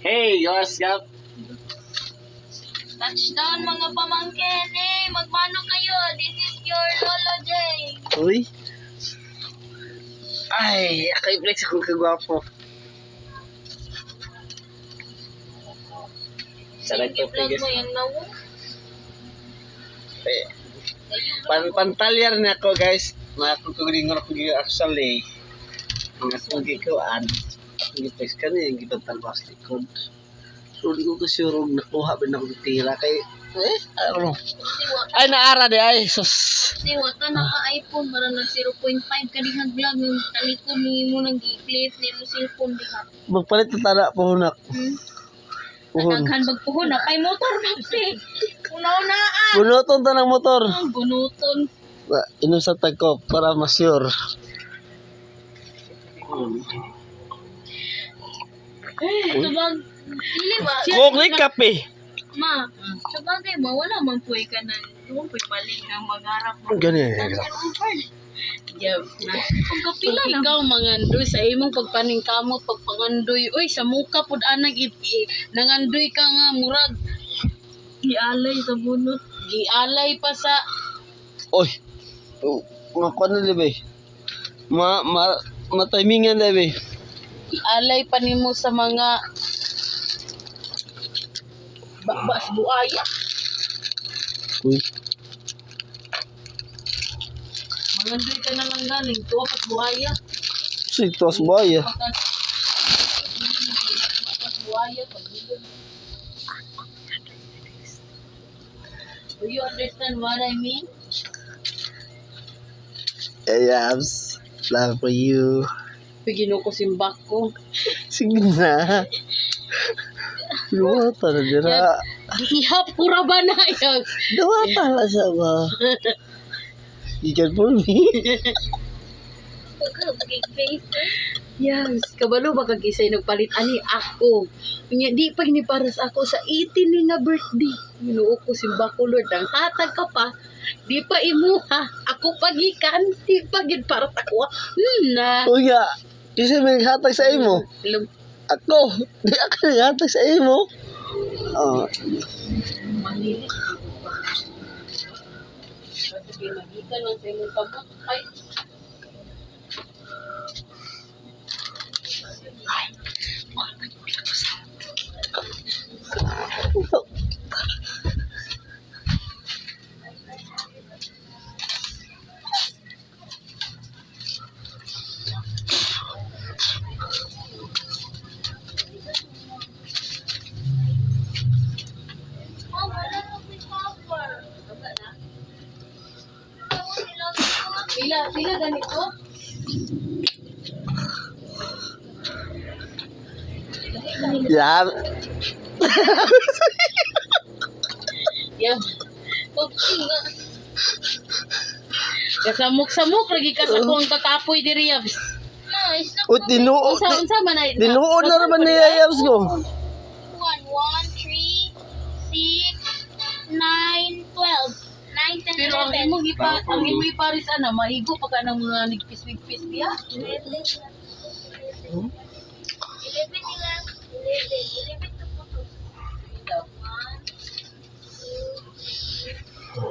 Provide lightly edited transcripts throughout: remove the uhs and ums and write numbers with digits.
Hey, what's up? Touchdown mga pamangkin. Hey, magmano kayo? This is your Lolo J. Uy. Ay, flex akong kagwapo. Sarap Sige, ko vlog tigas. mo yung nawo. Pantalyar na ako guys. Makakugulingor ko yung actually. Mga sugi ko Giplex ka na yung gipantalbas likod. So di ko kasi yung nakuha ba na akong tira kay ano. Ay naara di ay sus. Si wata naka-iPhone para na 0.5 kadihang vlog yung talikod ni mo nag-i-clip ni mo cellphone diha. Magpalit na tara po hunak. Puhon. Naghan bagpuhon na kay motor babsi. Una-unaan. Bunuton ta ng motor. Bunuton. Inom sa tagko para ma-sure. Subag dili ba? Kok ni kape. Ma, sabagay ba wala man puy ka na. Doon puy balik ang magharap mo. Ganyan. Yeah. Kung kapila lang. Ikaw mangandoy sa imong pagpaningkamot, pagpangandoy. Uy, sa muka pod anang nangandoy ka nga murag. Gialay sa bunot. Gialay pa sa Oy. Makuha na libe. Matimingan libe. alay pa nimo sa mga bakbas buaya. Uy. Mangandoy ka na lang galing. Tuwa pat buaya. Sitos baya. Bakbas buaya. Pagbilog. Do you understand what I mean? Yes. Love for you. Pagino ko simbak ko. Sige na. Luwata na dira. Ihap ko ra ba na yan? Luwata na siya ba? Ikan for me. Yes, kabalo ba kagisay nagpalit ani ako. Nya di pa ni para sa ako sa 18 ni nga birthday. Ginuo ko simbak ko Lord, ang hatag ka pa. Di pa imuha. Ako pagikan, di pa gid para takwa. Na. Uya. Kasi may hatag sa imo. Ako. Di ako naghatag sa imo. Oh. Manili. Sige, magikan lang sa imong kamot. Ay. Pila ganito? Yan. Yan. Pagkinga. Kasamok-samok lagi ka sa kuwang kakapoy diri Yabs. O tinuod. Unsa man ay Tinuod na naman ni Ayabs ko. 1, 3, 6, 9, 12. 9, 10, pero 11. Ang imong iparis ana maigo pa ka ng mga nigpis-pis diha. 11 nila. 11 to photos. 1, 2, 3, 4,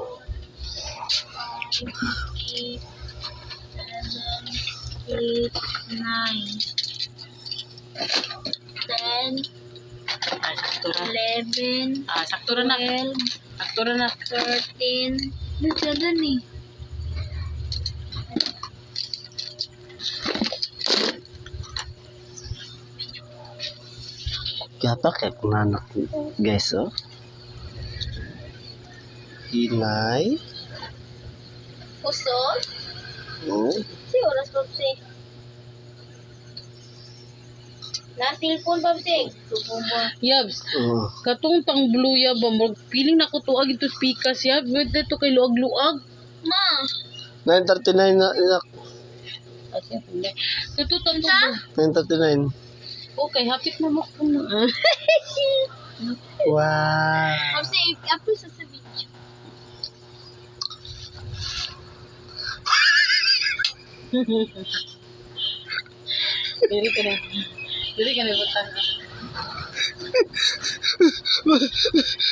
5, 6, 7, 8, 9, 10, 11, sakto na. Sakto na. 13. Nagdagan eh. Kaya kay kunanak guys oh. Hinay. Puso? Oh. Si oras pa si. Na cellphone pa si. Yabs. Oh. Katong tang blue ya ba mo feeling na ko tuag ito speakers ya. Wait to kay luag-luag. Ma. 9:39 na. Kasi hindi. Tututang to. 9:39. Okay, hapit na mo ko. Wow. Kasi apo sa video. Diri ka na. Dili ka nabutang.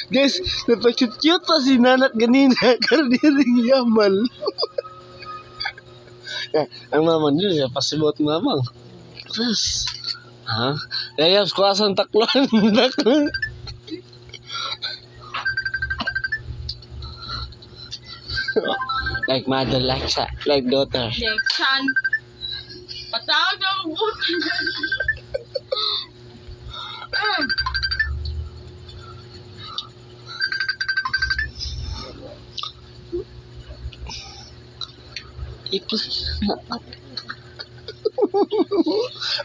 Guys, napag-cute pa si Nanat ganina. Kardiring yaman. Ang mamang yun, siya pasibot mamang. Plus. Ha? Kaya kuwasan taklan. Taklan. Like mother, like daughter. Like son. Patawag ako buti. Ipos.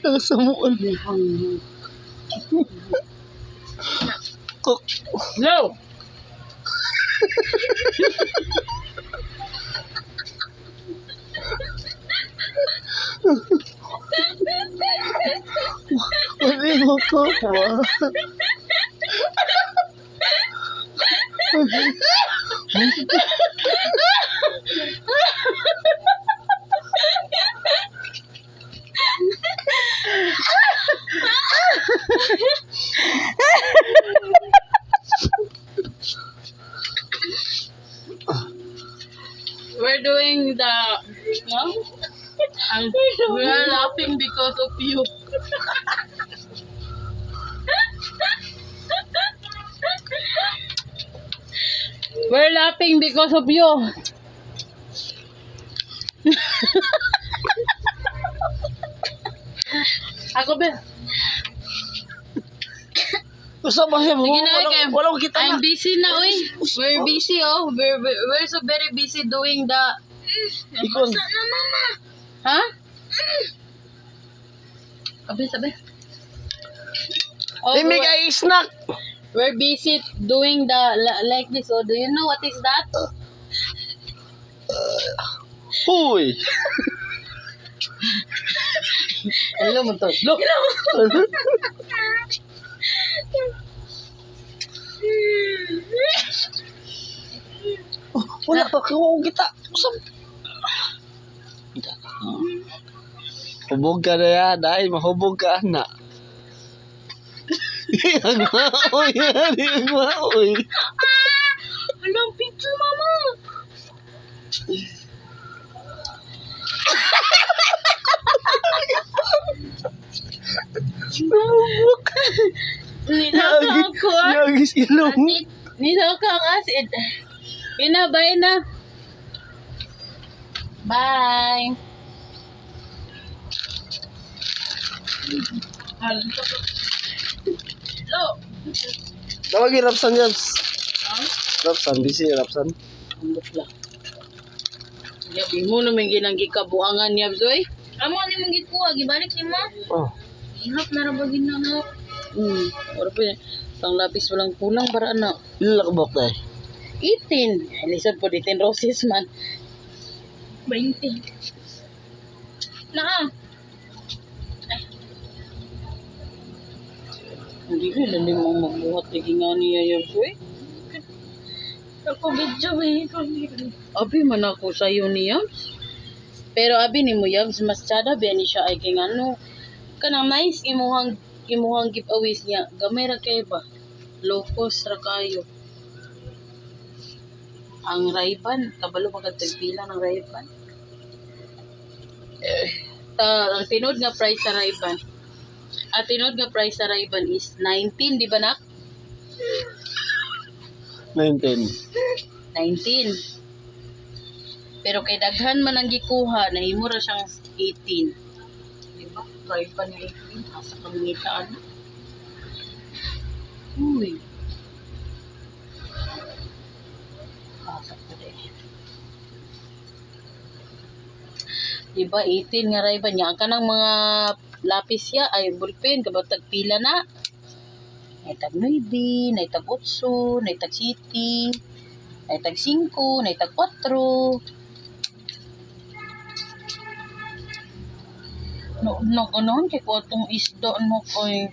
Ang samuan mo. Kok. No! Wala mo ko ba? We're doing the... No? And we are laughing because of you. We're laughing because of you. Ako ba? Gusto ba siya mo? Sige na, okay. Walang kita na. I'm busy na, oy. We're busy, oh. We're so very busy doing the... Ikon. Ha? Sabi. Oh, May kay snack. we're busy doing the like this. Oh, do you know what is that? Huy. Hello, mo to. Look. Wala pa kiwong kita. Usap. Hubog ka na yan, ay mahubog ka na. Ang maoy yan, ang maoy. Alam, picture, mama. Namubok. Nilakaw ko. Nagis ilong. Nilakaw ang acid. Bye na. Bye. Hello. Tawagin Rapsan yan. Rapsan, busy Rapsan. Ambot lang. Yabi mo naman ginang gikabuangan niya, Zoy. Amo ni mong gikuha, gibalik ni mo. Oh. Hirap na rabagin na no. Or pa pang lapis walang kulang para ano. Ilan ka bok tayo? 18. Lisod po 18 roses man. 20. Naa. Hindi ko lang mo magbuhat lagi nga niya yun, Zoy. Ako video ba Abi man ako sa'yo ni Yams. Pero abi ni mo Yams, mas tsada ba ni siya ay king ano. Kanang nice imuhang giveaways niya. Gamay ra kay ba? Low cost ra kayo. Ang Ray-Ban, kabalo magkatagpila ng Ray-Ban. Ang tinod nga price sa Ray-Ban. At tinod nga price sa Ray-Ban is 19, di ba nak? 19. 19. Pero kay daghan man ang gikuha, nahimo ra siyang 18. Diba? Try pa niya 18. Asa kamingitaan. Uy. Asa pa din. Diba? 18 nga ray ba niya. Ang kanang mga lapis ya, ay ballpen, kabatag pila na. Naitag 9, naitag 8, naitag 7, naitag 5, naitag 4. No, gano'n kay ko itong isda no kay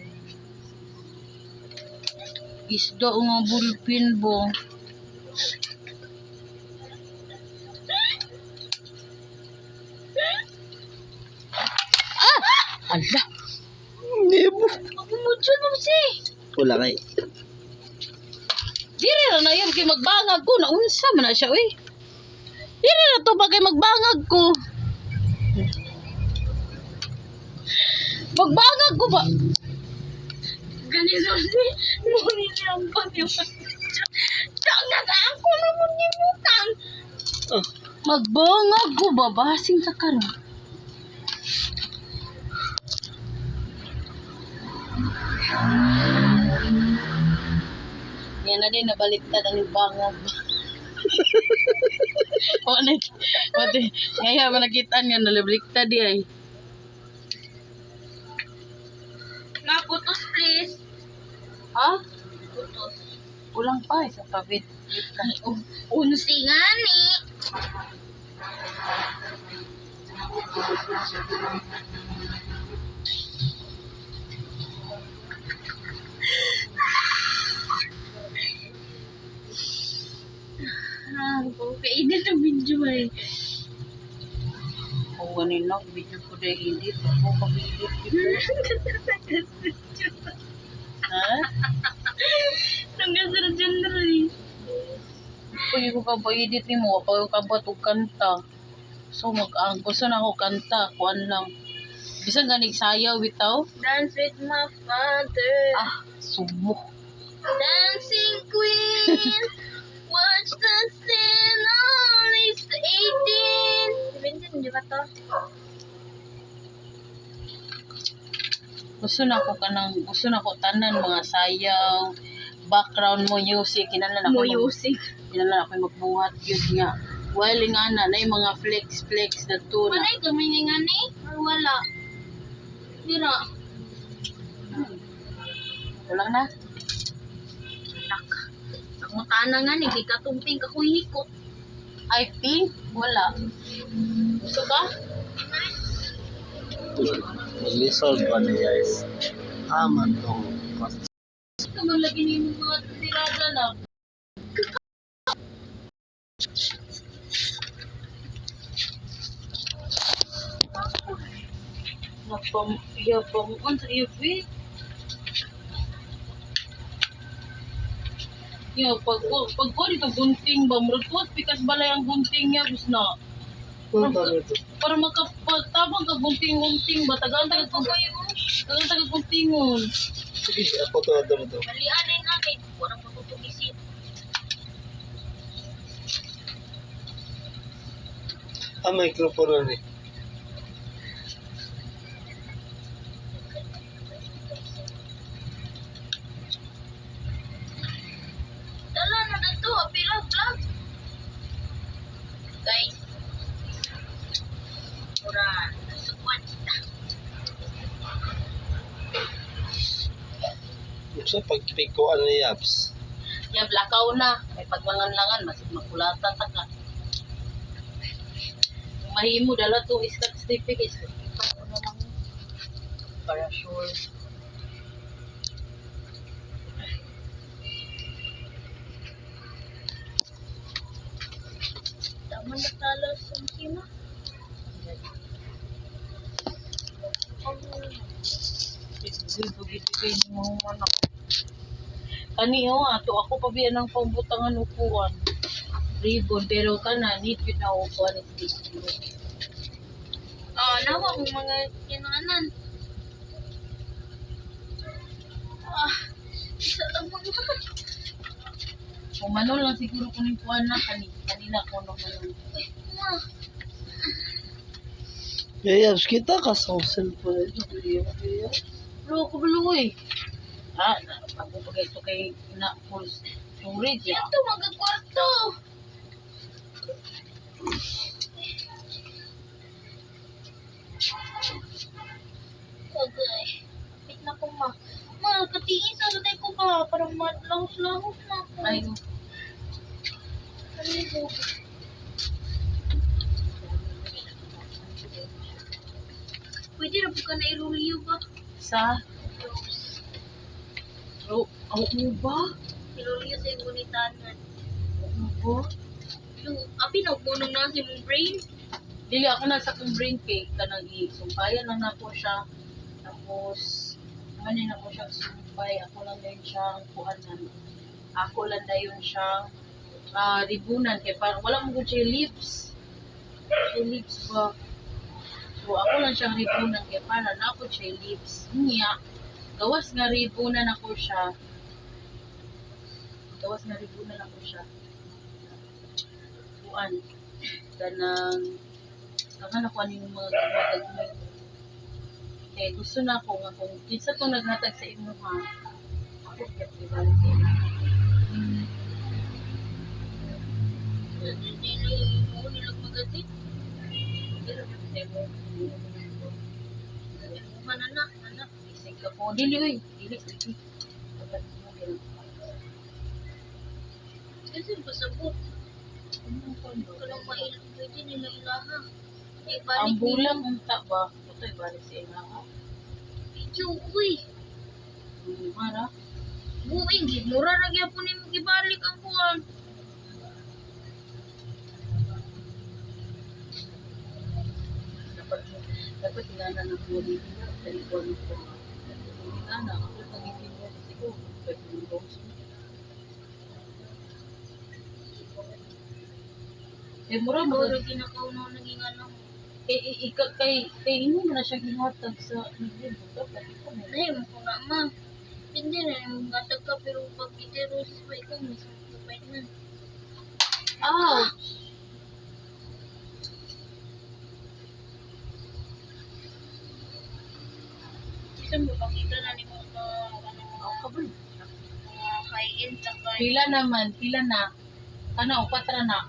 isda nga bulpin bo. Ah! Ala! Hindi Picture mo si. Wala kay. Diri ra na yun kay magbangag ko. Naunsa man na siya, uy. Diri ra to ba kay magbangag ko. Magbangag ko ba? Ganito si. Ngunit ang pag-picture. Tangat ako naman ni Butang. Oh, Magbangag ko ba? Basing ka karon. Yan na din, nabaliktad ang bangag. O, ngayon ba nakita nga, nalabaliktad di ay. Maputos please. Ha? Putos. Ulang pa, isa pa, wait. Unsi nga ni. Kainit ang video eh. Kung ganun lang, video ko na edit. Ako pag-edit dito. Ha? Hanggang sa genre eh. Pwede ko ka pa-edit ni mo, pag ka ba itong kanta. So, gusto na ako kanta, kuan lang. Bisang ganig sayaw bitaw. Dance with my father. Ah, sumo. Dancing queen. Watch the scene. Only 18. 17, di ba to? Gusto na ko tanan mga sayaw, background mo music, kinahanglan ako Music. kinahanglan ako magbuhat yun nga. While nga na yung mga flex na to na. Walay gamay nga ni? Or wala? Dira. Walang na. Tak. Ang makana nga ni, di ka tumping ka kuhikot. I think wala. Gusto ka? mag-resolve ko ni guys. Aman tong Ito man lagi ni mga tirada na. Napam-yapam sa iyo, eh. Yo, pag ko dito gunting ba, murag tuwas pikas balay ang gunting niya, gusto na. Para makapagtabang ka gunting-gunting ba, tagal guntingon. Sige, ako to. Balian na yung akin. Walang matutugisin. Microphone ni. Dala na na to. Vlog. Guys. Kurang. Sukuan kita. Sa pagpikuan ni Yaps. Ya, blakaw na. May paglangan-langan, mas makulatan ta ka. Kung mahimo, dala to iskat certificate. Para sure. Tama na talas ang kina. Kani ato ako pa biya ng pambutangan upuan. Ribbon, pero kana need yun na upuan. Nawa mo mga kinanan. Isa lang mga. Kung mano lang siguro kung yung puan na kanina ko naman. Yaps, kita ka sa cellphone ito. Pero ako balo eh. Ako pag ito kay na full storage. Ito magkakwarto. Okay. Wait na ko ma. Katingin sa tatay ko ba? Parang lahos-lahos na ako. Ay, Pwede na po ka na irulyo ba? sa ako ba? Irulyo sa yung gunitanan. Ako ba? Yung, pinagpunong na si mong brain. Dili ako nasa kong brain cake kanang isumpayan lang na po siya. Tapos Manin ako siyang sumpay. Ako lang na yun siyang kuhanan. Ako lang na yun siyang ribunan. Kaya parang wala mo ko siya lips. Siya lips ba? So ako lang siyang ribunan. Kaya parang na ako siya lips. Niya. Gawas nga ribunan ako siya. Gawas nga ribunan ako siya. Kuan. Kanang kanang ako ano yung mga gagawin. Kaya gusto na ako nga kung kinsa itong naghatag sa imo ha. Ako kaya ibalik sa imo. Dili mo nilang magasin. Pero sa imo. Manana, anak. Isig ka po. Dili oy. Dili. Dili. Kasi pasabot. Kalau mailang pwede nila ilaha. Ay Ang balik ni bulang unta ba? Ito ibalik sa imo ha. video, uy. Mara. Buing, mura na gyapon nimo gibalik ang kuwan. Dapat inana ng muli nila. Talikuan ko. Inana. Ako pag-ibig mo. Siguro. Pwede mo boss. Eh, mura mo. Mura ginakaunaw naging ano. Kay ino na siya gihatag sa nagdib. Ay, mo ko na ma. Hindi na yung gatag ka pero pag iterosis pa ikaw, mismo kapait na. Ouch! Isa mo pakita na ni mo na ano, Ako ka ba? mga high-end saka Pila naman, pila na. Ano, patra na.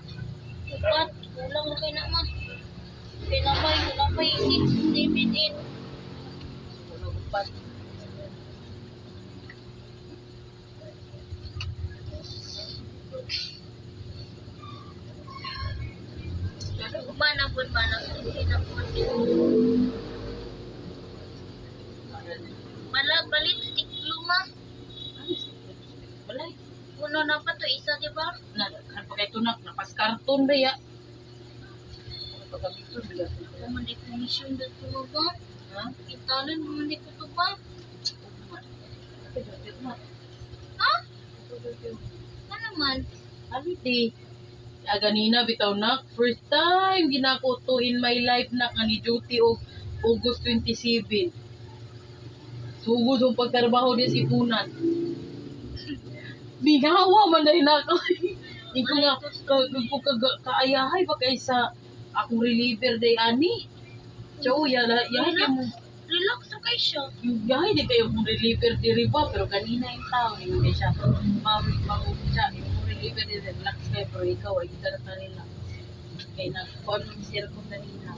upat. Kulang na kayo na ma. Pinapay 6, 7, 8. Wala upat. Mana pun mana sulit na pun. Mala balit stick luma. Balay. Kuno na pa to isa di ba? Na, kan pakai tunak, napas karton ba ya? Pagkabito, bigat. Kumandik mo mission dito mo ba? Ha? Italan kumandik ko to ba? Ha? Ha? Ano man? Holiday. Ganina bitaw nak, first time ginako to in my life nak nga ni duty og August 27. Sugod ang pagtrabaho di sa ipunan. Binawa man dahil nako. Iko nga kaayahay ba kay sa akong reliever day ani. Chow ya kay mo. Relax na kayo siya. Yahay di kayo mong reliever diri ba pero kanina yung tao hindi siya siya yung reliever diri relax kayo pero ikaw ay kita na kanila kay nag-on sir ko kanina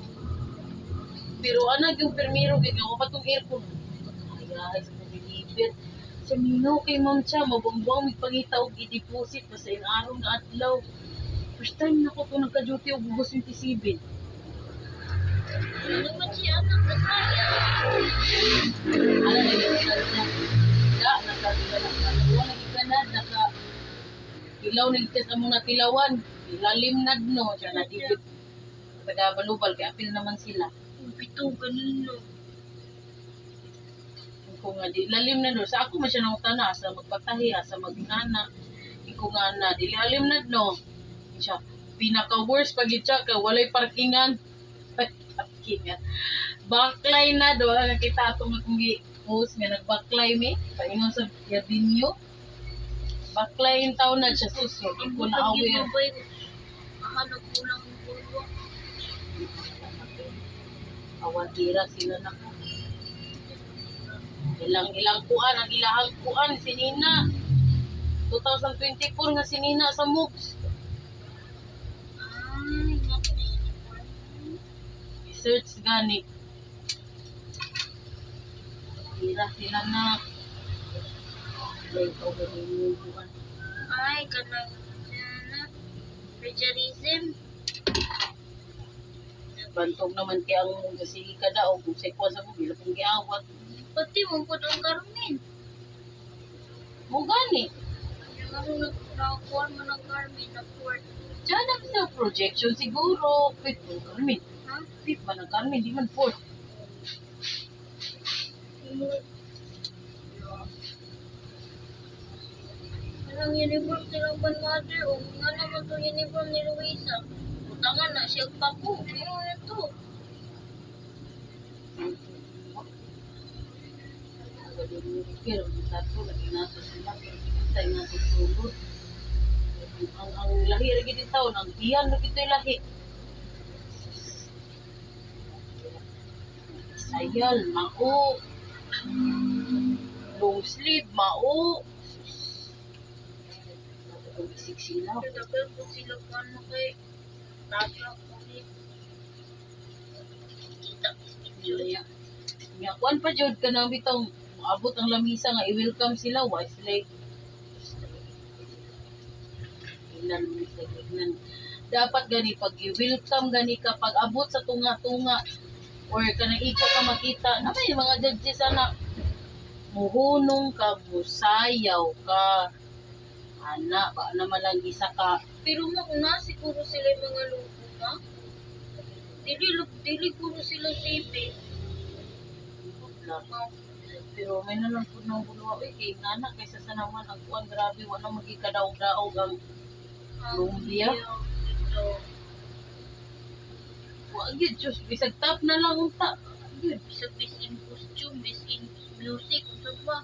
pero anag yung permiro gid nga pa tong aircon ay sa reliever sa mino kay ma'am siya mabungbuang magpangita og i-deposit basta yung araw na adlaw first time na ko to nagka-duty og August 27. Ano man siya anak na kaya? Ala na yung ilaw na ligtas ang mga tilawan. Ilalim na no. Siya na dibit. Taga-balubal. Kaya apil naman sila. Pito ganino. Kung nga di lalim na no. Sa ako man siya nang tana. Sa magpatahi. Sa magnana. Iko nga na. Di lalim na no. Siya. Pinaka-worst pag itsa ka. Walay parkingan. Parkingan. Backline na do. Nakita itong akong host nga nag-backline eh. Paingon sa Gardinio. Backline taon na siya susunod. Hindi ko na aware. Mahanap mo lang yung pulwa. Awatira sila na ko. Ilang kuan. Ang ilahang kuan. Sinina. 2024 nga sinina sa MOOCs. Ay, naku na yun. Research gani. Tira sila na. Ay, kanang plagiarism. Bantog naman kaya ang gasili ka daw. Kung sekwa sa mo, bila kong giawat. Pati mo po ang Carmen. Mo gani. Yung ano nakakuha mo ng Carmen na court. Diyan na sa projection siguro. Fit mo Carmen. Ha? Fit man ang Carmen. Di man 4. ng uniform silang mother o nga naman to uniform ni Luisa. Utangan na siya pako. Ano na to? Pero tato lagi nato sila kita nato sulod. Ang lahi lagi din taon, ang iyan lagi ito lahi. Sayal, mao. Long sleeve, mao. Isik sila. Dapat po sila paano kay tatak ulit. Kita. Nya, nya kuan pa jud ka na bitong abot ang lamisa nga i-welcome sila wa sila ilan sa gignan. Dapat gani pag i-welcome gani ka pag abot sa tunga-tunga or kanang iko ka makita na may mga judges ana muhunong ka musayaw ka ana ba naman lang isa ka Pero mauna siguro sila yung mga lupo na. Dili puro sila TV. lang. Pero may nalang po ng buluwa kay nana kaysa sa naman ang kuan grabe wala magikadaog-daog ang lumpia. Ito. Wa gyud just bisag tap na lang unta. Gyud Bisa base in costume, base in music, ito ba?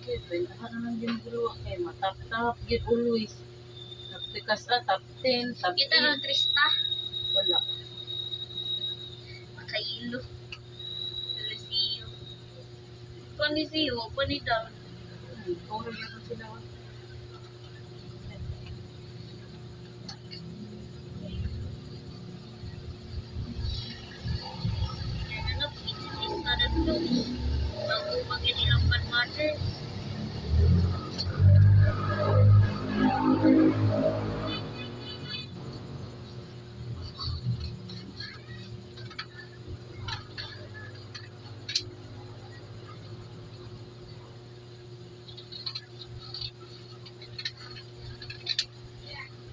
gyud bentahan na lang din buluwa kay matap-tap gyud always. Nagpikas top 10, top Kita 8. ng Krista. Wala. Makailo. Palisiyo. Panisiyo, panidaw. Puro gyud sila. Ano, Krista na ito. Bago bagay nilang mother.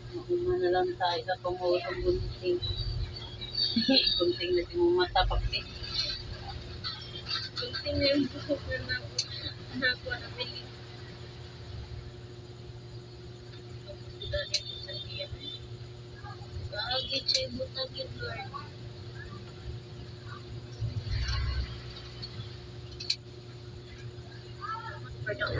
Mauma na lang tayo sa pangulong gunting. Gunting na mo mata pakti. Kunting na yung buhok na ako na pili. Kaagit siya butagin, Lord. Pardon.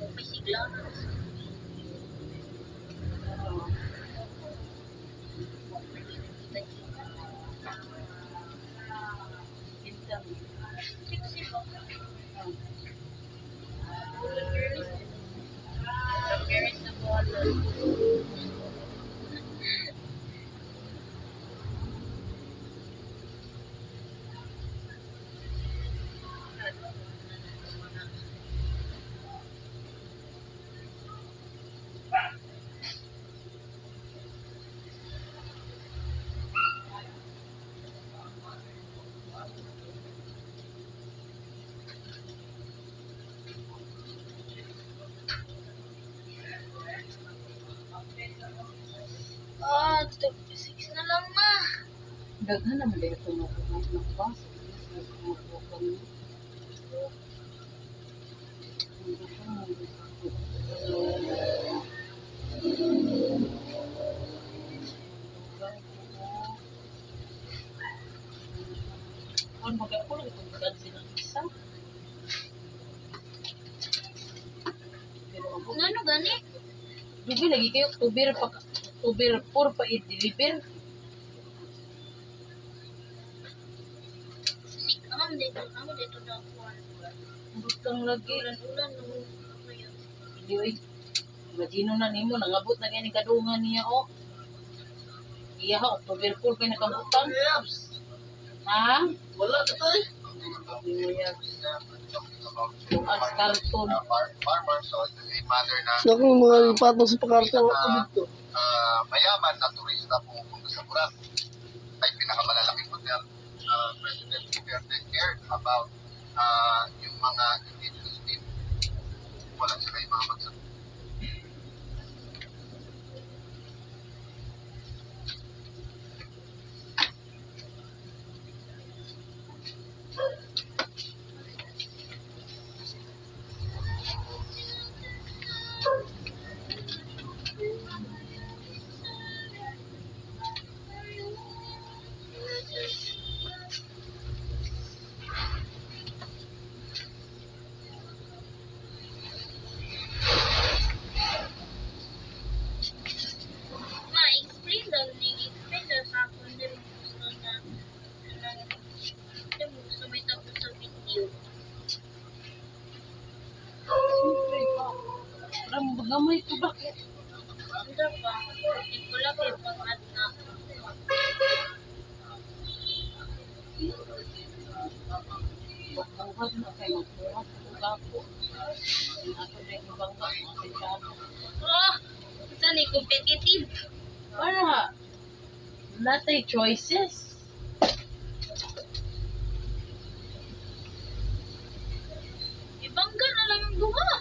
May sigla. Sexy ba? Paris na po. Ah, 6 na lang ma. Daghan naman dito tumutulong ng bus. Tumutulong. Kung magkakulang itong bagan silang isa. Pero ako, Ano gani? dugi lagi kayo, October 4 pa i-deliver. Sik dito na ako. Butang lagi. Ulan-ulan nung ngayon. Di oy. Imagino na nimo nangabot na gani kadungan niya oh. Iya ho, tuberkul kay nakabutang. Ha? Wala ka tayo. Iya. As karton. Farmer, so it's a matter na Naku, mga ipatong sa pakarta ko dito. mayaman na turista pumupunta sa Burak ay pinakamalalaking hotel. President Duterte cared about yung mga indigenous people. Wala sila yung mga magsasabi. Ma-explain daw ni explain daw sa akin din gusto na gusto may tapos sa video. Siyempre pa. Ram gamay ko ba? Ano ba? Hindi ko lang yung pang-add na. Pagbuhat na kay magbuhat ko gapo. Ato din ibang ba? Oh! Saan ni competitive? Para natay choices. Ibangga na lang yung duha.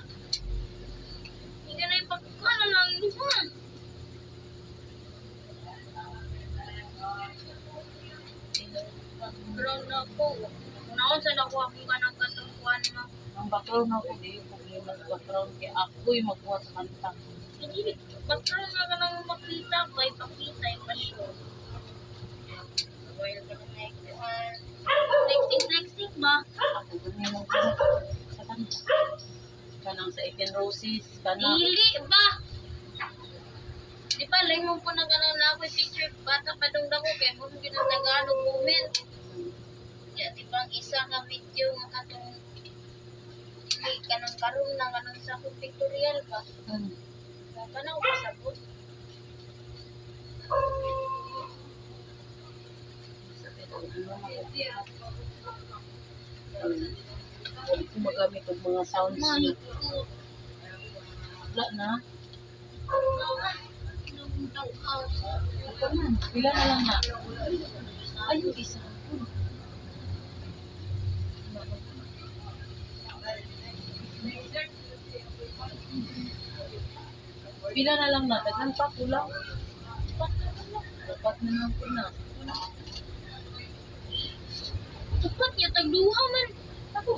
Hindi ka na ipagkuha na lang yung duha. Brown na ako. Naon sa nakuha ko ka ng katungkuhan mo. Ang background ako di yung problema sa background kaya ako'y magbuhat sa kanta. Hindi, magkaroon nga ka nang makita ko, ipakita yung paliko. Flexing ba? Ako ganyan magbuhat sa kanta. Kanang sa Eken Roses, kanang Dili ba? Di ba, limong po na ganun na ako yung picture, bata pa dong dako, kaya mo nung ginatagalog moment. Kaya di ba, ang isa nga video nga katong dili ka nang karoon na ka nang sa akong pictorial ba? Kung ka na ako pasabot. kung magamit ng mga sounds My niya. God. Wala na. Nagundang out. Ito man. Pila na lang na. Ay, yung isa. Pila na lang na. Daghan pa kulang. Dapat na lang po na. Tupat niya, tagduha man. Ako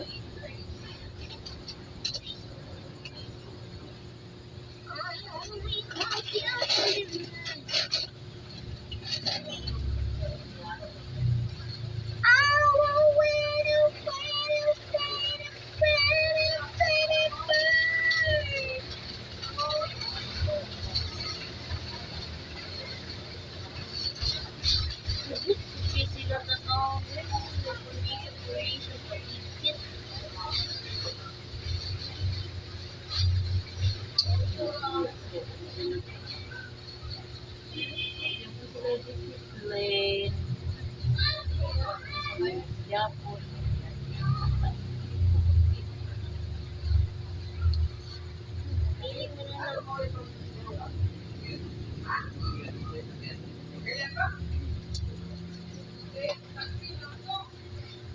plain. Yapon.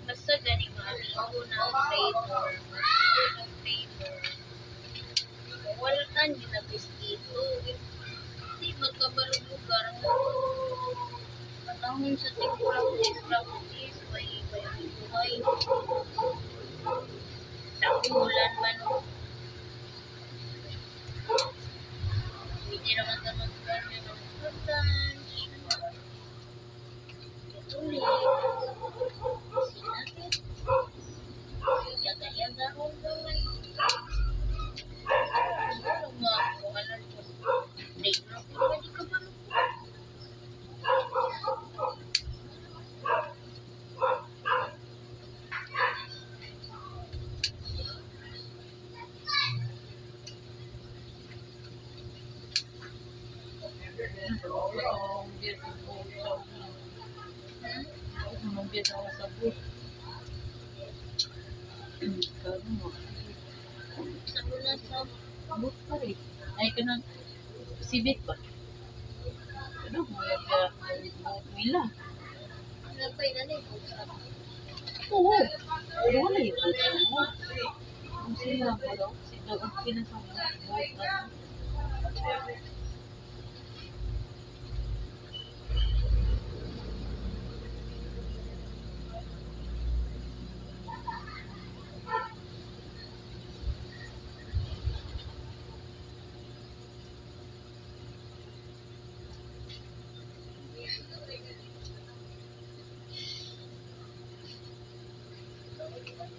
Basta gani mami, ako na ang flavor. Ako ng flavor. Wala tan yun na biskito. Hindi magkabalong lugar mo. Panahon sa tingurang is, may buhay. Takulan man. Hindi naman ka magkano ng lunch. Tuloy. Sinakit. Yaga-yaga ko naman. Ano nga ako, alam ko. Break na ako, hindi ka ba? Sa muna sa Ay, kanang sibit ba? Ano, mga mila. nagpay na rin. Oo. Pero wala yung mo. Ang sila ko daw. Sila ang pinasama.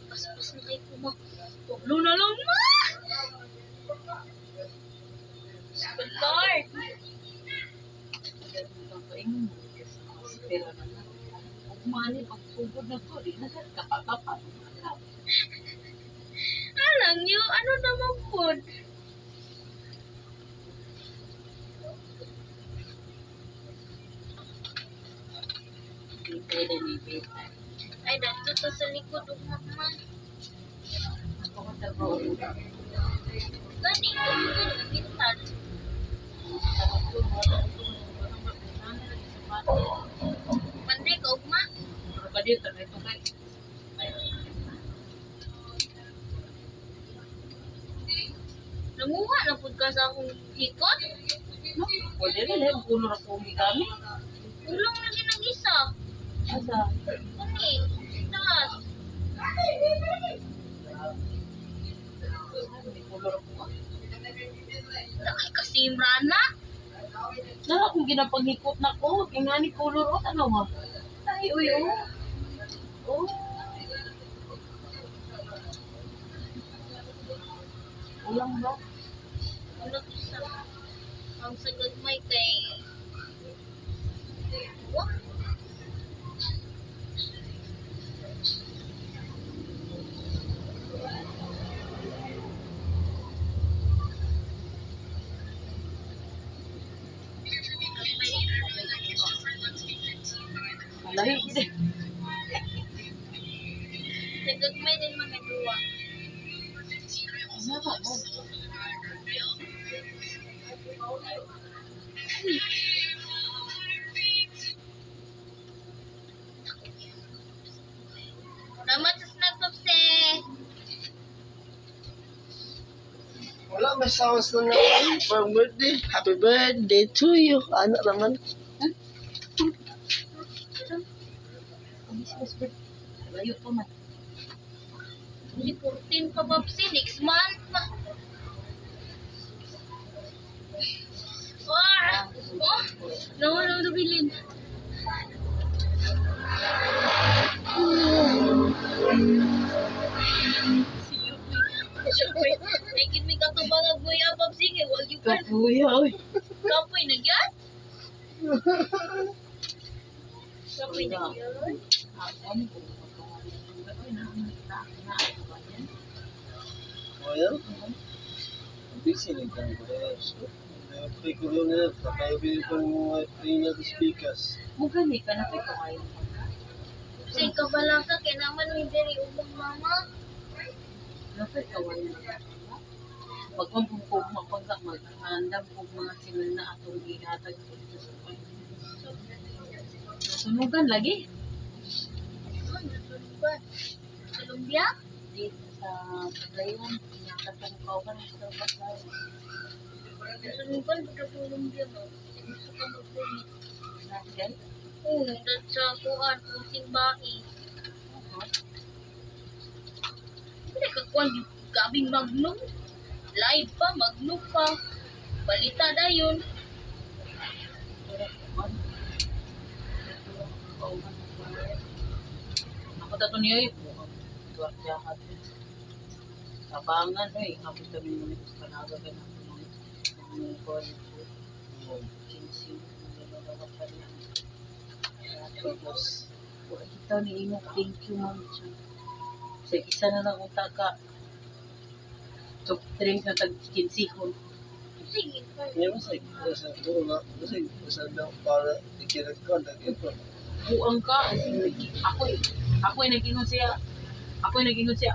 Pas-pas na kayo kumak. Pablo na lang ma! Lord! Pero naman. Kung mali, pagpugod na to, di na kapag-kapag. Alam niyo, ano naman po? Hindi pwede ni Beta. Ay, dito to sa likod ng mama. Ako ko trabaho. Gani, ito bintan. Mandi ka, ugma. Pero ka dito, ito kay. Nanguha na po ka sa akong hikot. Pwede rin, eh. Kulor ako umigamit. Ulong lagi ng isa. Asa? Gani, taas. Kulor ako. Nakay kasimrana. Nara akong ginapaghikot na ko. Kaya nga ni kulor o, ano mo? Ay, uy, oh. Oh. Ulang ba? Ulong isa. Ang sagad may kay... What? Malahi, hindi. Sagad may din mga duwa. Ano ba? Salamat sa snack popse. Wala, may sounds na naman for birthday. Happy birthday to you. Ano naman? Layo pa man. Hindi 14 pa popse. Next month pa. Ah! Oh! Nawala na bilin. Naging may katubang ang guya popse. Wag yung kan. Kapuya, oy. Kapoy na yan? Kapoy na yan? Ano po? Well, busy rin ka ko. Free ko yun na. Kakaibigan ko mga free na speakers. Mugani ka na kay kawain. Kasi kabalaka, kaya naman may diri umang mama. Napay kawain. Pag mampungkog mapagka mag-andam ko mga sinul na atong gihatag dito sa sunugan lagi. Ano, nasunod ba? Sa lumbia? Dito sa Paglayan, pinakatang kauban sa Paglayan. Nasunod ba? Buka sa lumbia mo. Gusto ka mag-bumit. Nasyan? Oo, dahil sa kuhan, pusing bahi. Hindi ka kuhan, yung gabing magnum. Live pa, magnum pa. Balita na yun. Ako tato niya yung jahat. Tabangan eh, kapit kami mo nito sa panaga ka na mga chinsing nilalawa pa niya. Tapos, kita ni Ino, thank you ma'am. Sa isa na lang ang taka, soft drink na tag-kinsihon. Sige, Hindi mo sa doon na. Sa daw para ikirat ko. Buang ka. Ako ay nag-ingon siya.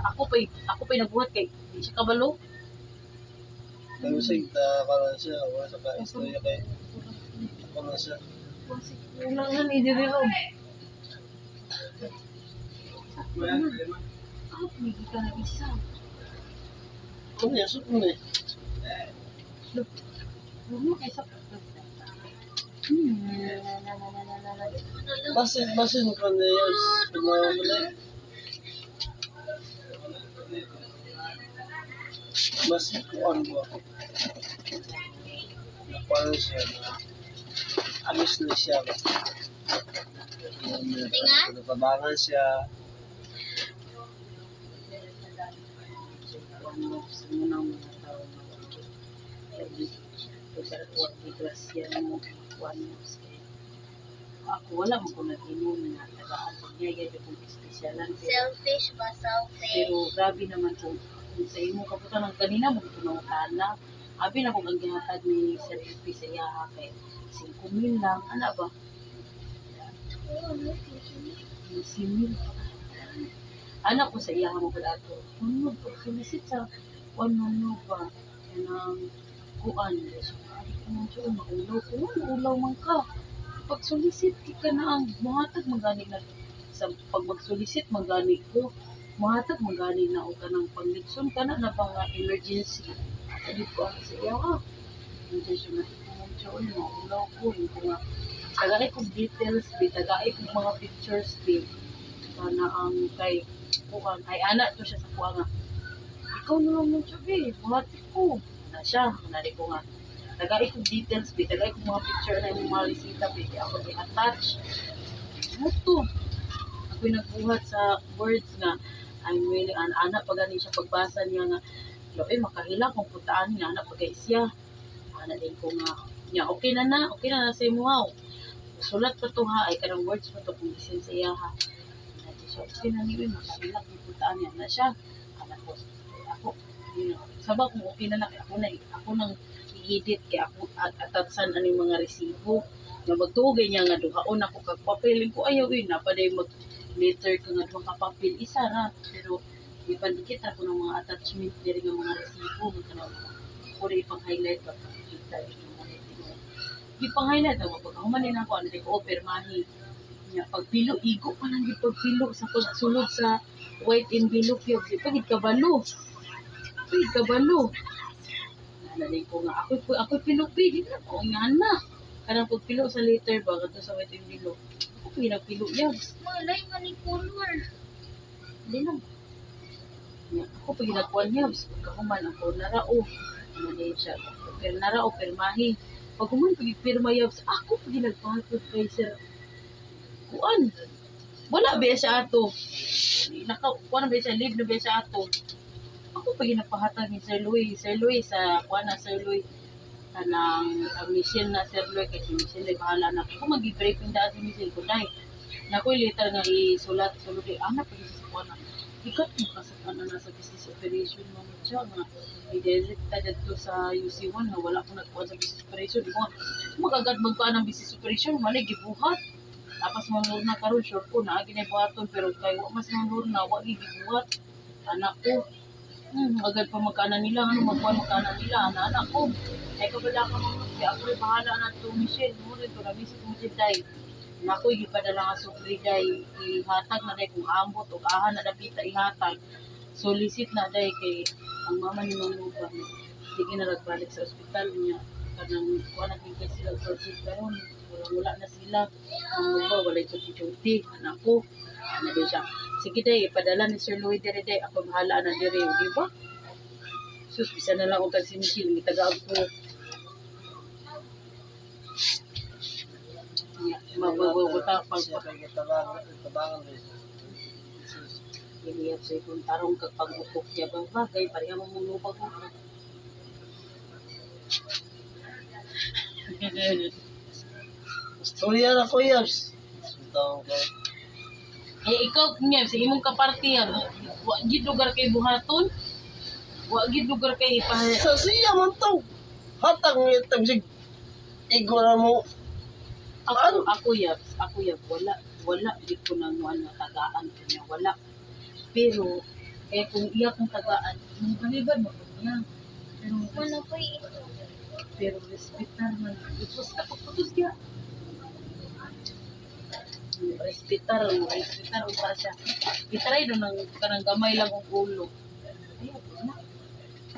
Ako pa'y nabuhat kay di siya kabalo. Pero para siya. Wala sa ka-istorya kay. Ako na siya. Ulang na ni diri ro. Ako pigi ka na isa. Ano yan? Sut mo na eh. Ano kaysa Basin ko na yan. Pagmamulay. Basin ko ano ba? Paano siya na alis na siya. Tingan? Napabangan siya. Ako wala mo kung nag-inom na tagaan pag niya yung kung espresyalan. Selfish ba? Selfish. Pero grabe naman kung sa imo kaputan ng kanina mo tunawtaan na. Abi na kung ang gihatag ni Sir Epi sa iyaha kay 5,000 lang. Ano ba? 15,000. Anak ko sa iyaha mo pala ito. Ano ba? Sulisit sa ano ba? Kanang kuan. Ano siya? Maulaw ko. Maulaw man ka. Pag sulisit ka na ang muhatag magani na sa pag magsulisit magani ko muhatag magani na o kanang pangligson ka na bang emergency di ko ang siya ka hindi siya na ulaw ko yung mga tagay kong details tagay kong mga pictures na ang kay kuhan ay anak to siya sa kuha nga ikaw na lang mo siya buhatin ko na siya nari ko nga tagay kong details tagay kong mga picture na yung mga resita kaya ako i-attach ano to ako'y nagbuhat sa words nga I'm really anak pag ganin siya pagbasa niya nga loe makahila kung putaan niya anak pagay siya ana din ko nga niya okay na sa imo ha sulat pa to ha ay kanang words pa to kung isin sa iya ha na siya okay na niya makahila kung putaan niya na siya anak ko ako sabag kung okay na ako nang i-edit kay ako atatsan ani mga resibo nga magtugay niya nga duhaon ako kag papel ko ayaw napaday mag later ko nga duha ka papel isa ra pero ipandikit ako ng mga attachment diri nga mga resibo nga kanang ko rin ipang-highlight ba kita yung mga ipang-highlight ako pag human din ako ano ko permahi nya pagpilo igo pa lang gyud pagpilo sa pagsulod sa white envelope yung pagid kabalo nalay ko nga ako pinupi di na ko nga na kanang pagpilo sa letter ba kadto sa white envelope ako pinagpilo yan Malay ka ni color. hindi lang ako pag ginagkuhan niya pagkahuman ako narao ano din siya pero narao permahi pag human pag pirma yabs ako pag ginagpahatod kay sir kuan wala ba siya ato kuan ba siya live na ba siya ato ako pag ginagpahatag ni Sir Louis sa kuan na Sir Louis kanang mission na Sir Louis kay si mission ay bahala na ako magi-briefing daan si mission ko dai na ko later nga isulat sulod anak pag sa kuan na ikat mo kasakan na sa business operation mo siya nga i-direct ta dito sa UC1 na wala ko nagkuha sa business operation di ko magagad magkuha ng business operation mali gibuhat tapos manglur na karon sure ko na ginabuhaton pero kay wa mas manglur na wa gibuhat anak ko agad pa magkana nila magkana nila anak ko ay kabala ka mga kaya ako rin bahala na ito Michelle mo rin ito na visit mo dyan na ako ipadala nga sukli day ihatag na day kung ambot o ahan na dapita ihatag solicit na day kay ang mama ni Mang Lupa sige na nagbalik sa ospital niya kanang kuha na kay sila project karon wala na sila ang Lupa wala ito duty anak ko ano din siya sige day ipadala ni Sir Louis dire day ako bahala na dire di ba sus bisa na lang og si Michelle itagaag ko mabubuta pag Tabangan rin. Iliyap sa itong tarong pag-upok niya bang bagay, pareha mo mong lubag ko. Storya na ko yabs. Ikaw niya, sa imong kapartiyan, wagid lugar kay buhaton, wagid lugar kay Sa siya man to. Hatang mo yung tabsig. Igo na mo. Ako yab, wala di ko nang ano tagaan ko niya, wala. Pero kung iya kong tagaan, yung balibad mo ko niya. Ano po ito? Pero respetar man, ipos ka pagputos niya. Respetar o para siya. Itry doon ng kanang gamay lang ang ulo. Ayun na.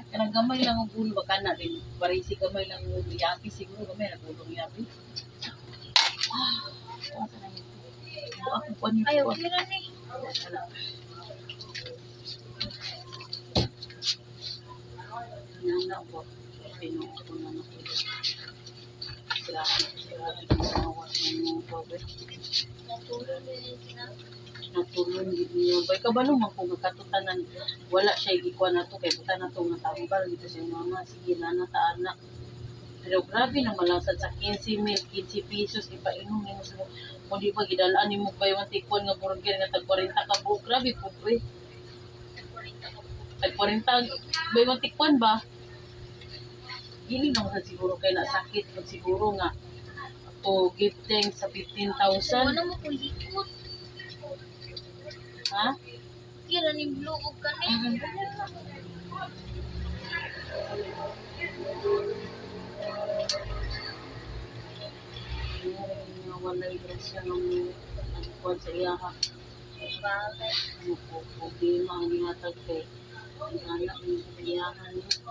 Kanang gamay lang ang ulo, baka na rin. Parisi gamay lang ang ulo. Yapi siguro, gamay na ulo yapi. Asa na yun? Ako pa niyo. Ayaw, kira ni. Nana po. Pinuha ko na nakita. Grabe ginawa ng COVID. Natulog na yung sinabi. Natulong gid niya. Bay kabalo man kung magkatutanan wala siya gikuha na to kay buta na to nga tambal dito sa mama sige na ta anak. Pero grabe na malasad sa 15 pesos ipainom nimo sa mo di ba gidalaan nimo bay man tikon nga burger nga tag 40 ka buok grabe po pre. Tag 40 bay man tikon ba? Gili nang sa siguro kay na sakit pag siguro nga to give thanks sa 15,000. Ano mo ko hikot? Ha? Kira ni blue o ka ni. Wala grasya ng nagkuhan sa iyaha. Bagay. Ano po, problema ang ginatag kay ang anak ng iyahan niya.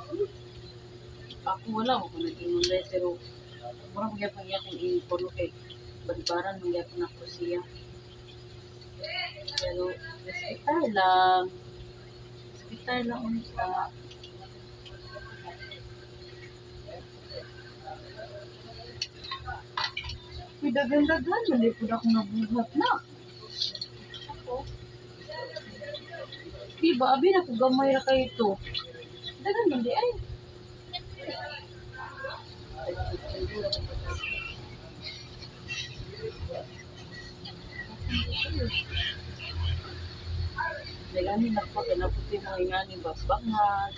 Ako wala ko naging ulay, pero mura mo gyapon iya kung ipuno kay balibaran mo gyapon ako siya. Pero hospital lang siya. Dagan-dagan, hindi po ako nabuhat na. Diba, abi na ko gamay ra kayo ito. Dagan hindi ay. Dagani na po, kinaputi mga ingani basbangan.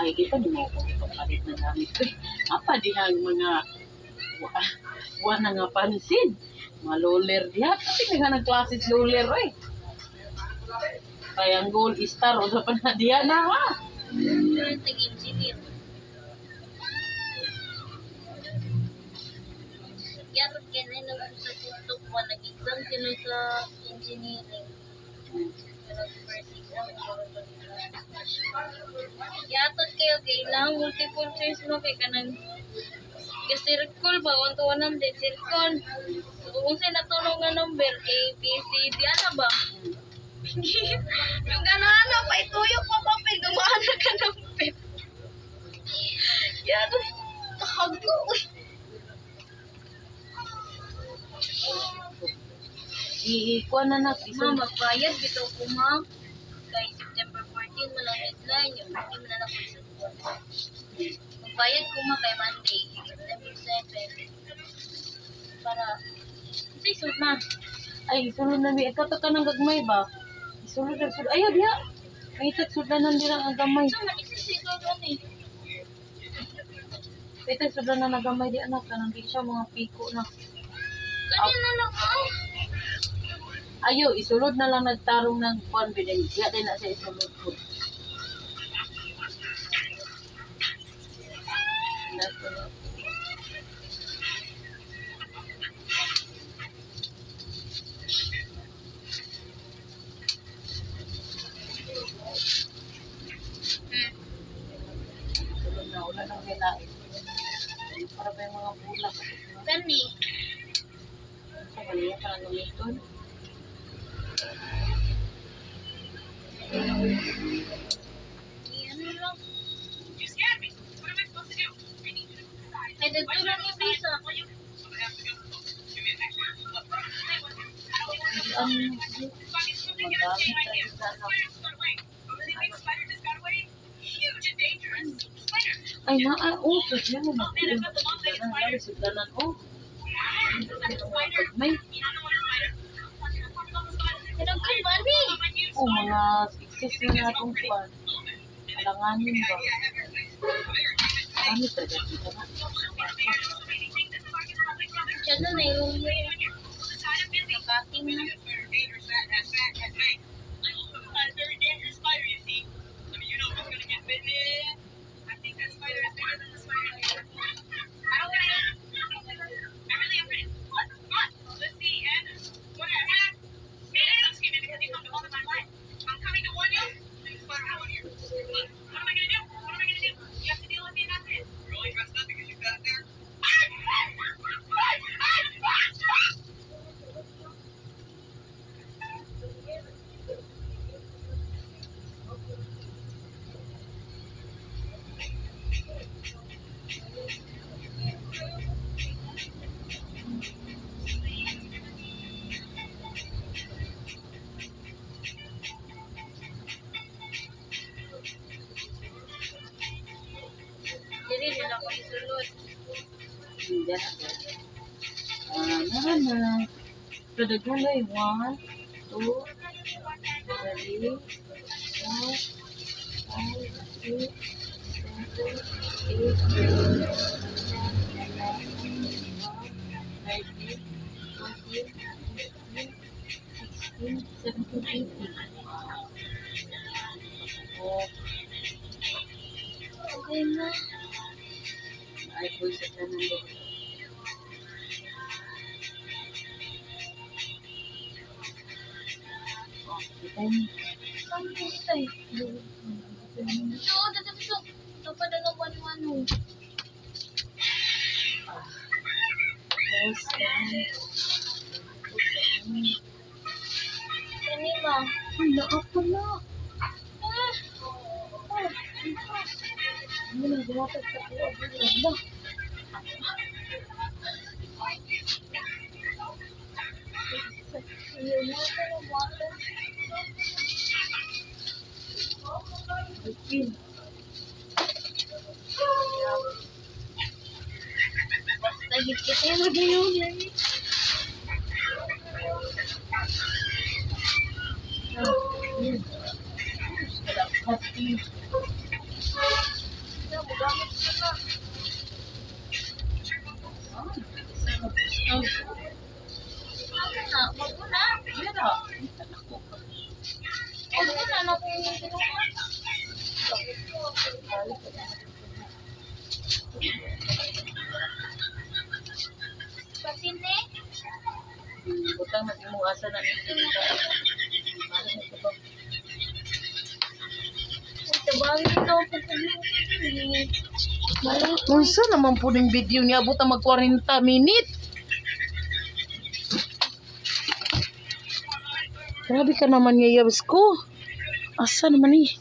Ay, di pa di mo ako ipapalit na namin ito. Apa di ang mga na nga pansin. Mga loler diha. Kasi naghanang klases loler eh. Kaya ang gold star o sa panadiya na ha. Kira nag-engineer. Yarot ka na nung sa tutok mo, nag-exam sila sa engineering. Pero first exam, yatot kayo, kailangan multiple choice mo, kaya ka nang circle ba, 1 to 100, circle. Kung sa'yo natulong nga number, A, B, C, D, ano ba? Yung gano'n, pa ituyok pa papel, gumana ka number. Yan, tahago. Ikuha na na. Ma, magbayad dito ko, ma. Kay September 14, malang deadline. Yung 14 na lang ko sa buwan. Magbayad ko, ma, kay Monday, September 7. Para, say, sud, ma. Ay, sulod na mi. Ikaw ka ng gagmay ba? Sulod na sulod. Ayaw diya. May tagsud na nandira ang gamay. So, manisisigaw doon eh. May tagsud na nagamay di anak. Kanang di siya mga piko na. Kanina lang, oh. Ayo, isulod na lang nagtarong ng confidence. Diya din na siya isulod po. Isulod na. Wala nang kailain. Para ba yung mga bulak? Kani. Sa kanya ka lang gamiton. Ano lang. Ay, dagtulan yung visa. Magamit tayo sa anak. Ay, sud yan mo magpilin pa sudlanan. Lalo sudlanan, May, Pinagkan ba ni? mga success na natong kuwan. Alanganin ba? Kami talaga kita ba? Siya na na yung nakating na. Dili nila ko isulod. Hindi na. Kadaghan na yung 1, 2, 3, 4, 5, 6, 7, 8, 9, 10, 11, 12, 13, 14, 15, 16, 17, 18. Oh, Okay na. ay po sa kanan mo. Kita niyo. Saan mo ito eh? Ito, dito. Ito pa dalawa wano-wano. Yes, Kanila. wala ako na. Ano na, gumatag sa kuwa. Wala. Bikin. Basta higit yung magayon lagi. Hati. Wag mo na. Mira. Wag mo na na kung kinuha. Pasinde? Butang mag-imuasa na nito. Tabangin ito ang pagkablog ko. Unsa naman po ng video niya abot ang mag 40 minute. Grabe ka naman yayabs ko. Asa naman eh.